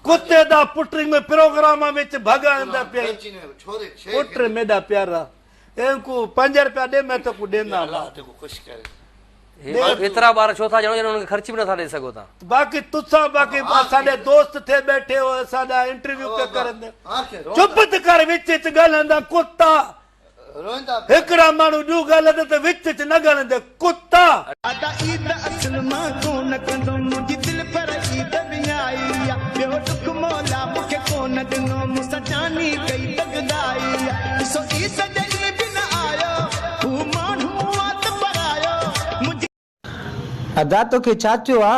कुत्ते दा पुट्री में प्रोग्राम विच भगांदा पे पुट्र मेरा प्यारा इनको 5 रुपया दे मैं तो को देना अल्लाह ते को खुश करे एतरा बार छो था जणो उनके खर्च भी न था दे सको ता बाकी तुसा बाकी साडे दोस्त थे बैठे हो साडा इंटरव्यू पे करंदे चुप कर विच च गलंदा कुत्ता एकड़ा मानू दू गलंदा ते विच च न गलंदे कुत्ता अदा ईद असल मां कोन कंदो मुजी दिल पर ईद भी आई बियो दुख मौला मुखे कोन दिनो मुसजानी कई लगदाई सो ईद दे भी न आयो हु मानू आत पर आयो मुजी अदा तो के चाचो आ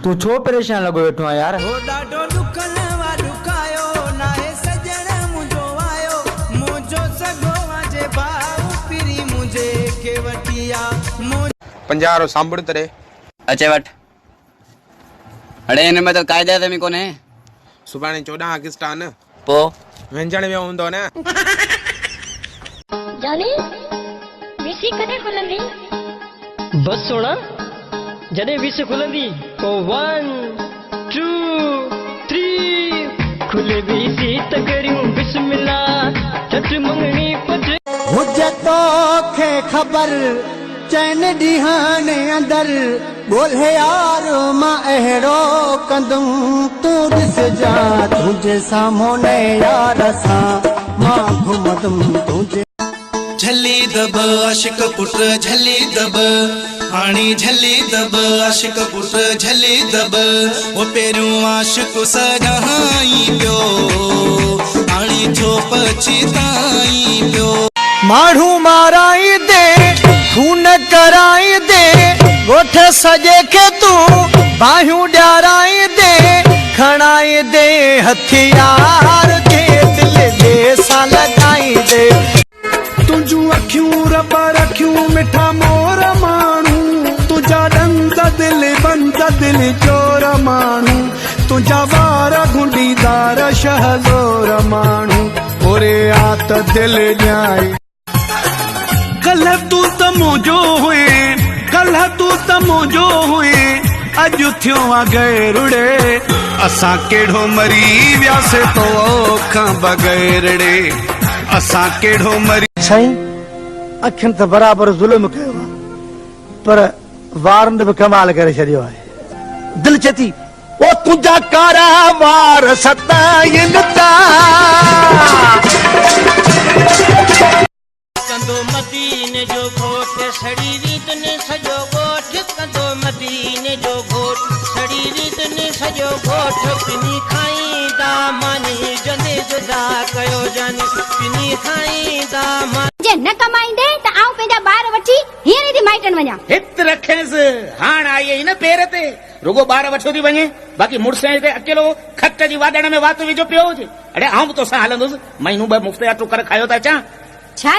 तू छो परेशान लगो वेठो आ यार हो डाडो दुखन वा दुखायो नाहे सजण मुजो आयो मुजो सगो वाजे बाऊ पिरी मुझे केवटिया 50 सांभड़ तरे अचे वट अड़े इन में तो कायदे ते मी कोने सुभाणे 14 अगस्त आ न पो वेंजण में हूंदो न जानी विसी कदे खुलंदी बस सोना जॾहिं विस खुलंदी पोइ 1 2 3 खुले विसी त करियूं बिस्मिल्ला चट मंगणी पट हुजे तो खे खबर चैन ॾींहं अंदर ॻोल्हे यार मां अहिड़ो कंदुम तूं ॾिसजा तुंहिंजे साम्हूं यार सां मां घुमंदुम तुंहिंजे झली दब आशिक पुट झली दब हाणी झली दब आशिक पुट झली दब वो पहिरियों आशिक सजाई पियो हाणी छो पछताई पियो माण्हू माराई दे खून कराई दे ॻोठ सॼे खे तूं बाहियूं ॾियाराई दे खणाई दे हथियार जे दिल जे सां लॻाई दे तुंहिंजूं अखियूं रब रखियूं मिठा मोर माण्हू तुंहिंजा ॾंद दिल बंद दिल चोर माण्हू तुंहिंजा वार गुंडीदार शहज़ोर माण्हू ओरे आत दिल ॼाए कल तू त मुंहिंजो हुए कल तू त मुंहिंजो हुए अॼु थियो आहे गैरुड़े असां कहिड़ो मरी वियासीं तो खां बग़ैर रे असां कहिड़ो मरी साईं अखियुनि त बराबरि ज़ुल्म कयो आहे पर वारनि बि कमाल करे छॾियो आहे दिलि चए थी ओ तुंहिंजा कारा वार सताइन था कंदो मदीने जो घोट सड़ी रीत ने सजो गोठ कंदो मदीने जो घोट सड़ी रीत ने सजो गोठ पिनी खाईंदा मानी जने जुदा कयो जानी पिनी खाईंदा जे न कमाईंदे त आऊं पंहिंजा ॿार वठी हीअं थी माइटनि वञा हित रखेसि हाण आई न पेर ते रुगो ॿार वठो थी वञे बाक़ी मुड़ुस ते अकेलो खट जी वादण में वात विझो पियो हुजे अड़े आऊं बि तोसां हलंदुसि महीनू 2 मुफ़्त जा टुकर खायो था छा छा